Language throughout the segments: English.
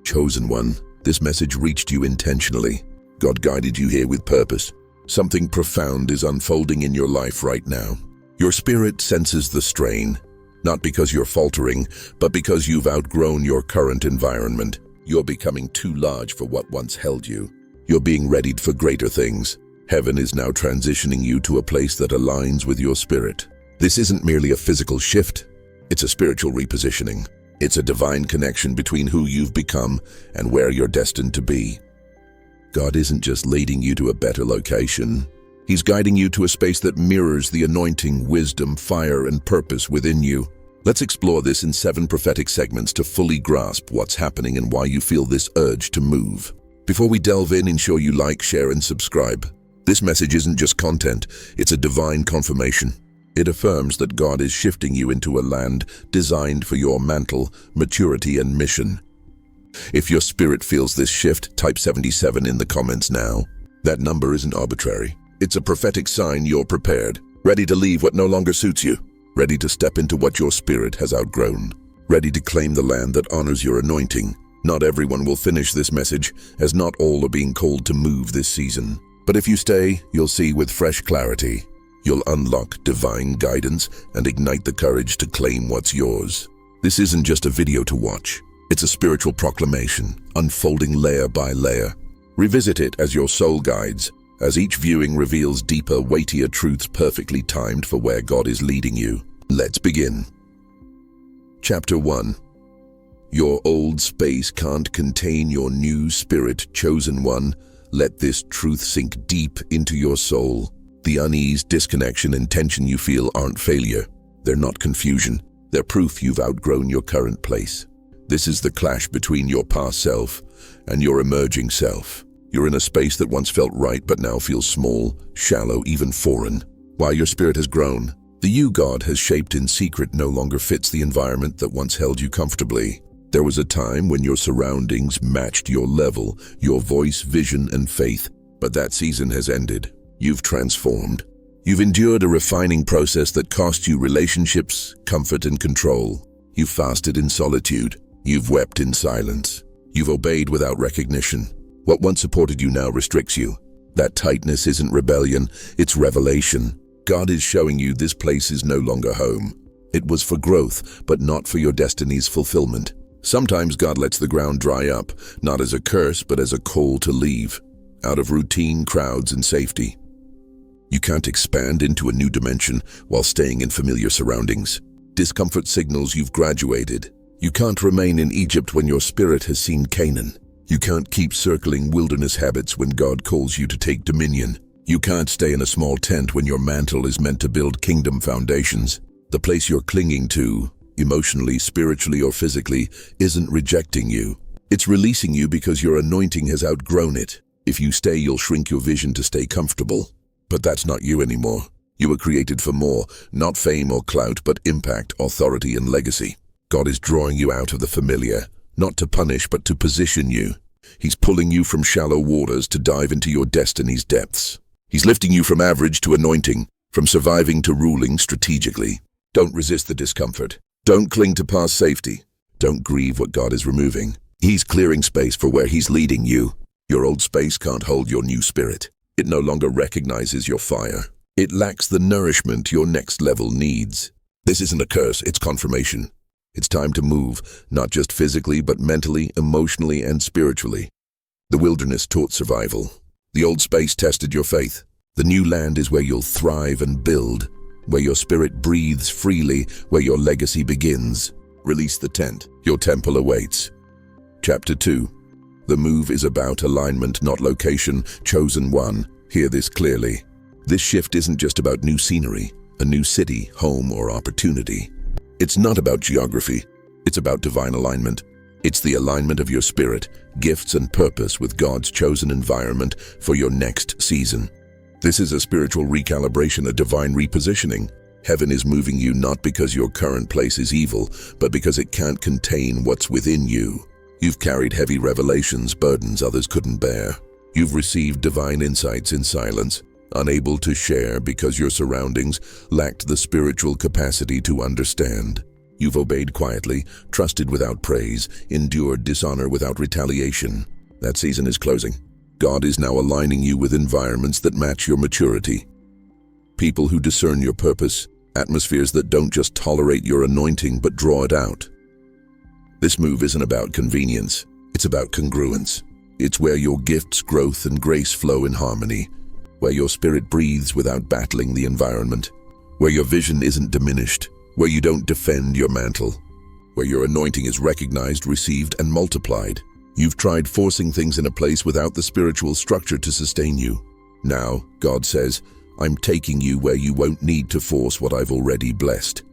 Chosen one, this message reached you intentionally. God guided you here with purpose. Something profound is unfolding in your life right now. Your spirit senses the strain, not because you're faltering, but because you've outgrown your current environment. You're becoming too large for what once held you. You're being readied for greater things. Heaven is now transitioning you to a place that aligns with your spirit. This isn't merely a physical shift, it's a spiritual repositioning. It's a divine connection between who you've become and where you're destined to be. God isn't just leading you to a better location. He's guiding you to a space that mirrors the anointing, wisdom, fire, and purpose within you. Let's explore this in 7 prophetic segments to fully grasp what's happening and why you feel this urge to move. Before we delve in, ensure you like, share, and subscribe. This message isn't just content, it's a divine confirmation. It affirms that God is shifting you into a land designed for your mantle, maturity, and mission. If your spirit feels this shift, type 77 in the comments now. That number isn't arbitrary. It's a prophetic sign you're prepared, ready to leave what no longer suits you, ready to step into what your spirit has outgrown, ready to claim the land that honors your anointing. Not everyone will finish this message, as not all are being called to move this season. But if you stay, you'll see with fresh clarity. You'll unlock divine guidance and ignite the courage to claim what's yours. This isn't just a video to watch. It's a spiritual proclamation, unfolding layer by layer. Revisit it as your soul guides, as each viewing reveals deeper, weightier truths perfectly timed for where God is leading you. Let's begin. Chapter 1. Your old space can't contain your new spirit, chosen one. Let this truth sink deep into your soul. The unease, disconnection, and tension you feel aren't failure. They're not confusion. They're proof you've outgrown your current place. This is the clash between your past self and your emerging self. You're in a space that once felt right but now feels small, shallow, even foreign. While your spirit has grown, the you God has shaped in secret no longer fits the environment that once held you comfortably. There was a time when your surroundings matched your level, your voice, vision, and faith, but that season has ended. You've transformed. You've endured a refining process that cost you relationships, comfort, and control. You've fasted in solitude. You've wept in silence. You've obeyed without recognition. What once supported you now restricts you. That tightness isn't rebellion, it's revelation. God is showing you this place is no longer home. It was for growth, but not for your destiny's fulfillment. Sometimes God lets the ground dry up, not as a curse, but as a call to leave, out of routine, crowds, and safety. You can't expand into a new dimension while staying in familiar surroundings. Discomfort signals you've graduated. You can't remain in Egypt when your spirit has seen Canaan. You can't keep circling wilderness habits when God calls you to take dominion. You can't stay in a small tent when your mantle is meant to build kingdom foundations. The place you're clinging to, emotionally, spiritually, or physically, isn't rejecting you. It's releasing you because your anointing has outgrown it. If you stay, you'll shrink your vision to stay comfortable. But that's not you anymore. You were created for more, not fame or clout, but impact, authority, and legacy. God is drawing you out of the familiar, not to punish, but to position you. He's pulling you from shallow waters to dive into your destiny's depths. He's lifting you from average to anointing, from surviving to ruling strategically. Don't resist the discomfort. Don't cling to past safety. Don't grieve what God is removing. He's clearing space for where He's leading you. Your old space can't hold your new spirit. It no longer recognizes your fire. It lacks the nourishment your next level needs. This isn't a curse, it's confirmation. It's time to move, not just physically, but mentally, emotionally, and spiritually. The wilderness taught survival. The old space tested your faith. The new land is where you'll thrive and build, where your spirit breathes freely, where your legacy begins. Release the tent. Your temple awaits. Chapter 2. The move is about alignment, not location. Chosen one. Hear this clearly. This shift isn't just about new scenery, a new city, home, or opportunity. It's not about geography. It's about divine alignment. It's the alignment of your spirit, gifts, and purpose with God's chosen environment for your next season. This is a spiritual recalibration, a divine repositioning. Heaven is moving you not because your current place is evil, but because it can't contain what's within you. You've carried heavy revelations, burdens others couldn't bear. You've received divine insights in silence, unable to share because your surroundings lacked the spiritual capacity to understand. You've obeyed quietly, trusted without praise, endured dishonor without retaliation. That season is closing. God is now aligning you with environments that match your maturity. People who discern your purpose, atmospheres that don't just tolerate your anointing but draw it out. This move isn't about convenience, it's about congruence. It's where your gifts, growth, and grace flow in harmony, where your spirit breathes without battling the environment, where your vision isn't diminished, where you don't defend your mantle, where your anointing is recognized, received, and multiplied. You've tried forcing things in a place without the spiritual structure to sustain you. Now, God says, I'm taking you where you won't need to force what I've already blessed.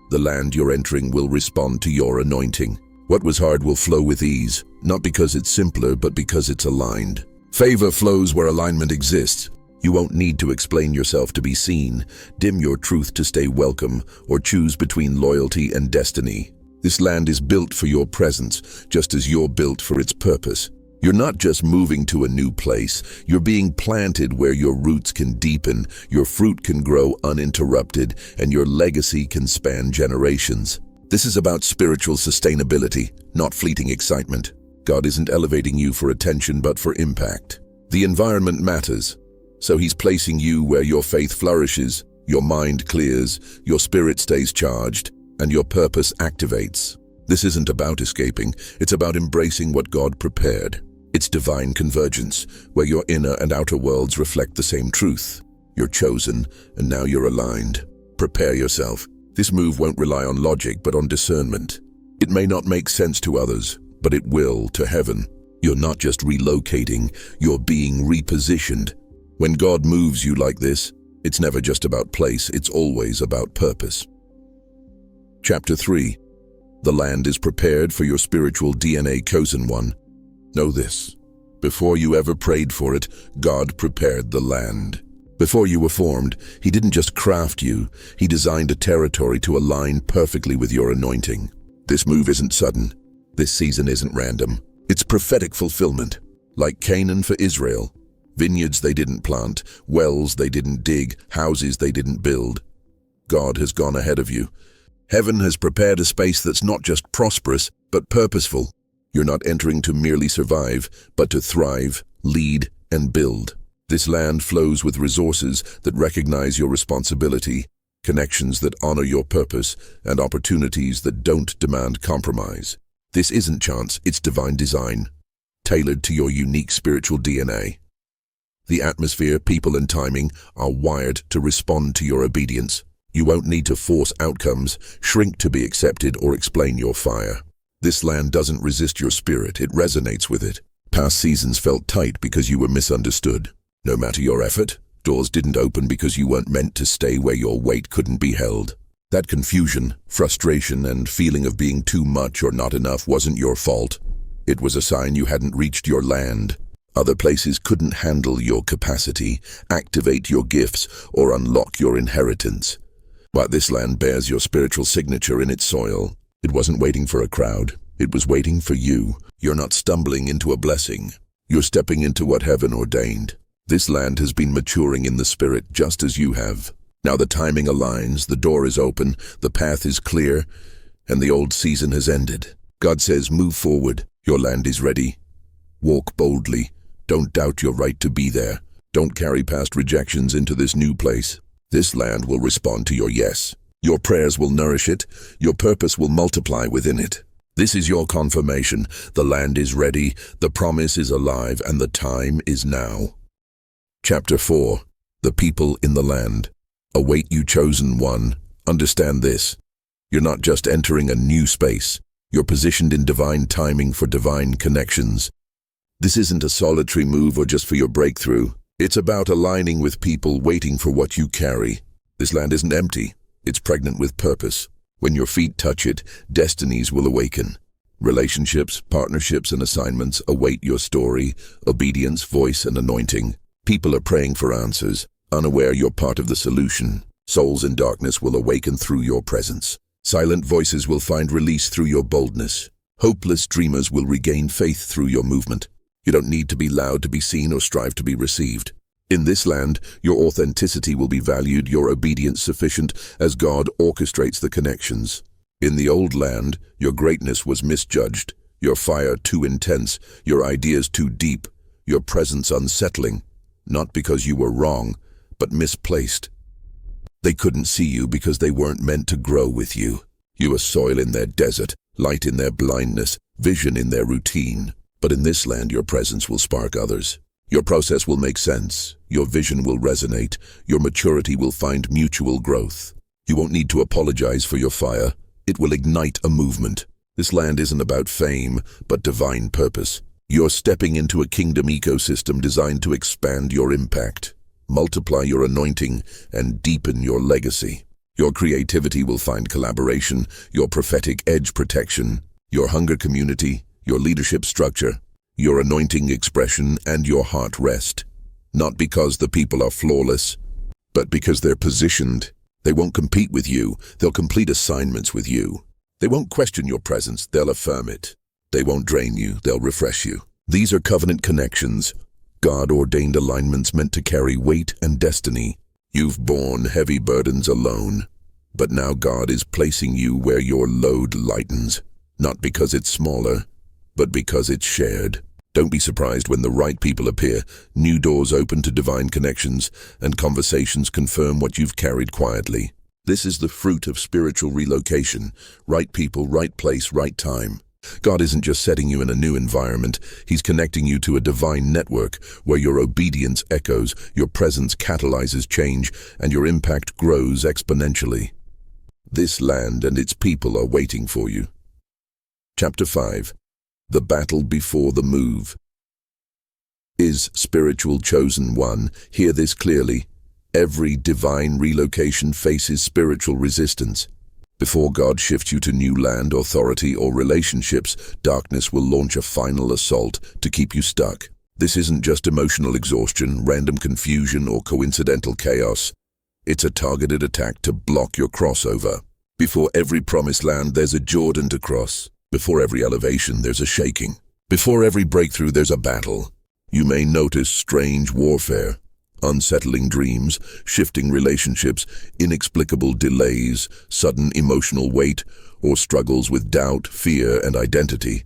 The land you're entering will respond to your anointing. What was hard will flow with ease, not because it's simpler, but because it's aligned. Favor flows where alignment exists. You won't need to explain yourself to be seen, dim your truth to stay welcome, or choose between loyalty and destiny. This land is built for your presence, just as you're built for its purpose. You're not just moving to a new place, you're being planted where your roots can deepen, your fruit can grow uninterrupted, and your legacy can span generations. This is about spiritual sustainability, not fleeting excitement. God isn't elevating you for attention but for impact. The environment matters, so He's placing you where your faith flourishes, your mind clears, your spirit stays charged, and your purpose activates. This isn't about escaping, it's about embracing what God prepared. It's divine convergence, where your inner and outer worlds reflect the same truth. You're chosen, and now you're aligned. Prepare yourself. This move won't rely on logic, but on discernment. It may not make sense to others, but it will to heaven. You're not just relocating, you're being repositioned. When God moves you like this, it's never just about place, it's always about purpose. Chapter 3. The land is prepared for your spiritual DNA, chosen one. Know this. Before you ever prayed for it, God prepared the land. Before you were formed, He didn't just craft you, He designed a territory to align perfectly with your anointing. This move isn't sudden. This season isn't random. It's prophetic fulfillment. Like Canaan for Israel. Vineyards they didn't plant, wells they didn't dig, houses they didn't build. God has gone ahead of you. Heaven has prepared a space that's not just prosperous, but purposeful. You're not entering to merely survive, but to thrive, lead, and build. This land flows with resources that recognize your responsibility, connections that honor your purpose, and opportunities that don't demand compromise. This isn't chance, it's divine design, tailored to your unique spiritual DNA. The atmosphere, people, and timing are wired to respond to your obedience. You won't need to force outcomes, shrink to be accepted, or explain your fire. This land doesn't resist your spirit, it resonates with it. Past seasons felt tight because you were misunderstood. No matter your effort, doors didn't open because you weren't meant to stay where your weight couldn't be held. That confusion, frustration, and feeling of being too much or not enough wasn't your fault. It was a sign you hadn't reached your land. Other places couldn't handle your capacity, activate your gifts, or unlock your inheritance. But this land bears your spiritual signature in its soil. It wasn't waiting for a crowd. It was waiting for you. You're not stumbling into a blessing. You're stepping into what heaven ordained. This land has been maturing in the spirit just as you have. Now the timing aligns, the door is open, the path is clear, and the old season has ended. God says, move forward. Your land is ready. Walk boldly. Don't doubt your right to be there. Don't carry past rejections into this new place. This land will respond to your yes. Your prayers will nourish it. Your purpose will multiply within it. This is your confirmation. The land is ready, the promise is alive, and the time is now. Chapter 4. The people in the land. Await you, chosen one. Understand this. You're not just entering a new space. You're positioned in divine timing for divine connections. This isn't a solitary move or just for your breakthrough. It's about aligning with people waiting for what you carry. This land isn't empty. It's pregnant with purpose. When your feet touch it, destinies will awaken. Relationships, partnerships, and assignments await your story, obedience, voice, and anointing. People are praying for answers, unaware you're part of the solution. Souls in darkness will awaken through your presence. Silent voices will find release through your boldness. Hopeless dreamers will regain faith through your movement. You don't need to be loud to be seen or strive to be received. In this land, your authenticity will be valued, your obedience sufficient, as God orchestrates the connections. In the old land, your greatness was misjudged, your fire too intense, your ideas too deep, your presence unsettling, not because you were wrong, but misplaced. They couldn't see you because they weren't meant to grow with you. You were soil in their desert, light in their blindness, vision in their routine. But in this land, your presence will spark others. Your process will make sense, your vision will resonate, your maturity will find mutual growth. You won't need to apologize for your fire. It will ignite a movement. This land isn't about fame, but divine purpose. You're stepping into a kingdom ecosystem designed to expand your impact, multiply your anointing, and deepen your legacy. Your creativity will find collaboration, your prophetic edge protection, your hunger community, your leadership structure, your anointing expression, and your heart rest. Not because the people are flawless, but because they're positioned. They won't compete with you, they'll complete assignments with you. They won't question your presence, they'll affirm it. They won't drain you, they'll refresh you. These are covenant connections, God-ordained alignments meant to carry weight and destiny. You've borne heavy burdens alone, but now God is placing you where your load lightens, not because it's smaller, but because it's shared. Don't be surprised when the right people appear, new doors open to divine connections, and conversations confirm what you've carried quietly. This is the fruit of spiritual relocation. Right people, right place, right time. God isn't just setting you in a new environment, He's connecting you to a divine network where your obedience echoes, your presence catalyzes change, and your impact grows exponentially. This land and its people are waiting for you. Chapter 5. The battle before the move. Is spiritual chosen one? Hear this clearly. Every divine relocation faces spiritual resistance. Before God shifts you to new land, authority, or relationships, darkness will launch a final assault to keep you stuck. This isn't just emotional exhaustion, random confusion, or coincidental chaos. It's a targeted attack to block your crossover. Before every promised land, there's a Jordan to cross. Before every elevation, there's a shaking. Before every breakthrough, there's a battle. You may notice strange warfare, unsettling dreams, shifting relationships, inexplicable delays, sudden emotional weight, or struggles with doubt, fear, and identity.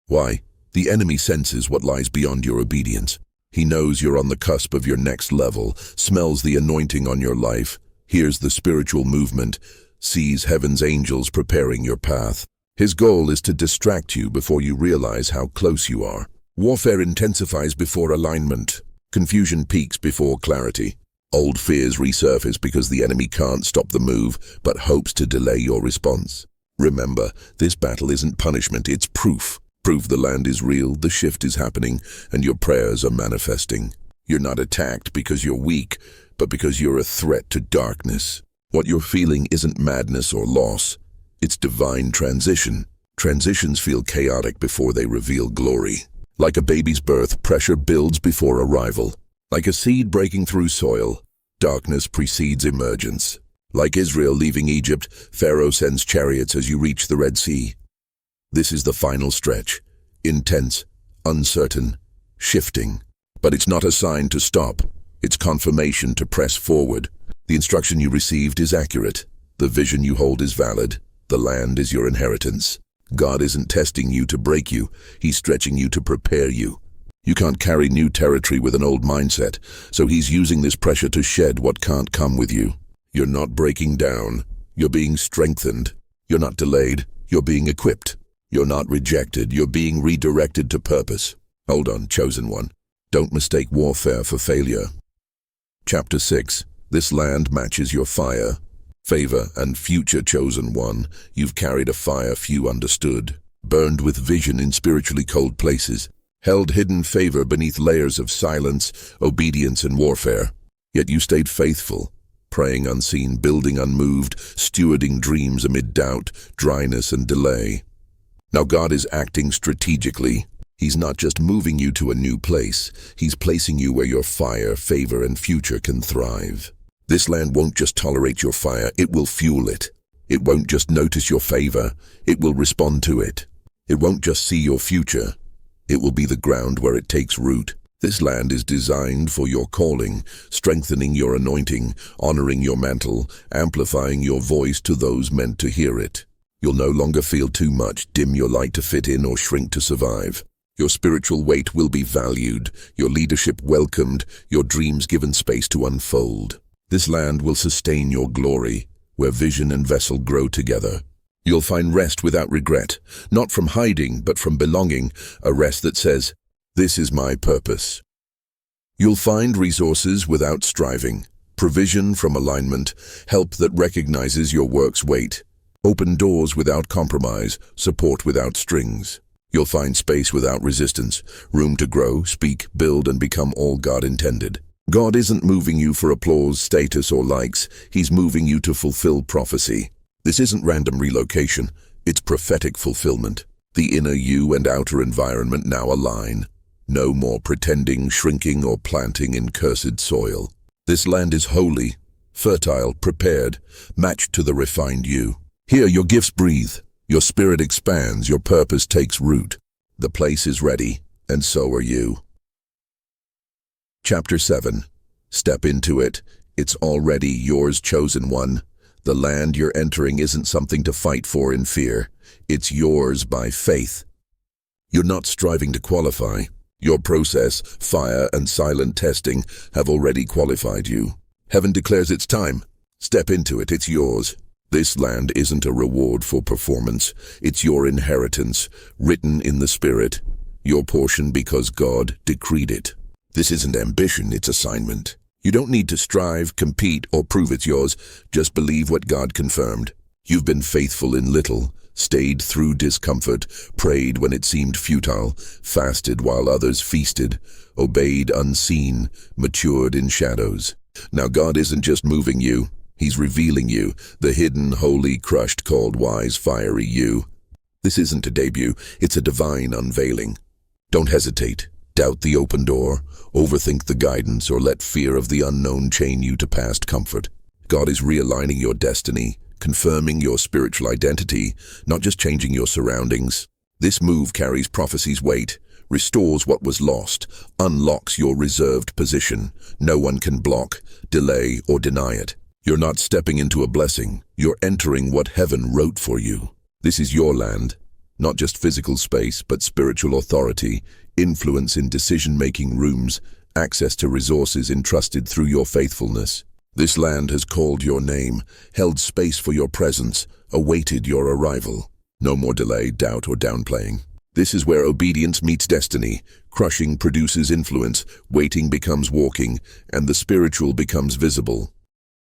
Why? The enemy senses what lies beyond your obedience. He knows you're on the cusp of your next level, smells the anointing on your life, hears the spiritual movement, sees heaven's angels preparing your path. His goal is to distract you before you realize how close you are. Warfare intensifies before alignment. Confusion peaks before clarity. Old fears resurface because the enemy can't stop the move, but hopes to delay your response. Remember, this battle isn't punishment, it's proof. Proof the land is real, the shift is happening, and your prayers are manifesting. You're not attacked because you're weak, but because you're a threat to darkness. What you're feeling isn't madness or loss. It's divine transition. Transitions feel chaotic before they reveal glory. Like a baby's birth, pressure builds before arrival. Like a seed breaking through soil, darkness precedes emergence. Like Israel leaving Egypt, Pharaoh sends chariots as you reach the Red Sea. This is the final stretch. Intense, uncertain, shifting. But it's not a sign to stop. It's confirmation to press forward. The instruction you received is accurate. The vision you hold is valid. The land is your inheritance. God isn't testing you to break you. He's stretching you to prepare you. You can't carry new territory with an old mindset, so He's using this pressure to shed what can't come with you. You're not breaking down. You're being strengthened. You're not delayed. You're being equipped. You're not rejected. You're being redirected to purpose. Hold on, chosen one. Don't mistake warfare for failure. Chapter 6. This land matches your fire. Favor and future chosen one, you've carried a fire few understood, burned with vision in spiritually cold places, held hidden favor beneath layers of silence, obedience, and warfare. Yet you stayed faithful, praying unseen, building unmoved, stewarding dreams amid doubt, dryness, and delay. Now God is acting strategically. He's not just moving you to a new place, He's placing you where your fire, favor, and future can thrive. This land won't just tolerate your fire, it will fuel it. It won't just notice your favor, it will respond to it. It won't just see your future, it will be the ground where it takes root. This land is designed for your calling, strengthening your anointing, honoring your mantle, amplifying your voice to those meant to hear it. You'll no longer feel too much, dim your light to fit in or shrink to survive. Your spiritual weight will be valued, your leadership welcomed, your dreams given space to unfold. This land will sustain your glory, where vision and vessel grow together. You'll find rest without regret, not from hiding, but from belonging, a rest that says, "This is my purpose." You'll find resources without striving, provision from alignment, help that recognizes your work's weight, open doors without compromise, support without strings. You'll find space without resistance, room to grow, speak, build, and become all God intended. God isn't moving you for applause, status, or likes. He's moving you to fulfill prophecy. This isn't random relocation, it's prophetic fulfillment. The inner you and outer environment now align. No more pretending, shrinking, or planting in cursed soil. This land is holy, fertile, prepared, matched to the refined you. Here your gifts breathe, your spirit expands, your purpose takes root. The place is ready, and so are you. Chapter 7. Step into it. It's already yours, chosen one. The land you're entering isn't something to fight for in fear. It's yours by faith. You're not striving to qualify. Your process, fire, and silent testing have already qualified you. Heaven declares it's time. Step into it, it's yours. This land isn't a reward for performance. It's your inheritance, written in the Spirit. Your portion because God decreed it. This isn't ambition, it's assignment. You don't need to strive, compete, or prove it's yours. Just believe what God confirmed. You've been faithful in little, stayed through discomfort, prayed when it seemed futile, fasted while others feasted, obeyed unseen, matured in shadows. Now God isn't just moving you, He's revealing you, the hidden, holy, crushed, called, wise, fiery you. This isn't a debut, it's a divine unveiling. Don't hesitate, doubt the open door, overthink the guidance, or let fear of the unknown chain you to past comfort. God is realigning your destiny, confirming your spiritual identity, not just changing your surroundings. This move carries prophecy's weight, restores what was lost, unlocks your reserved position. No one can block, delay, or deny it. You're not stepping into a blessing, you're entering what heaven wrote for you. This is your land, not just physical space, but spiritual authority, influence in decision-making rooms, access to resources entrusted through your faithfulness. This land has called your name, held space for your presence, awaited your arrival. No more delay, doubt, or downplaying. This is where obedience meets destiny. Crushing produces influence, waiting becomes walking, and the spiritual becomes visible.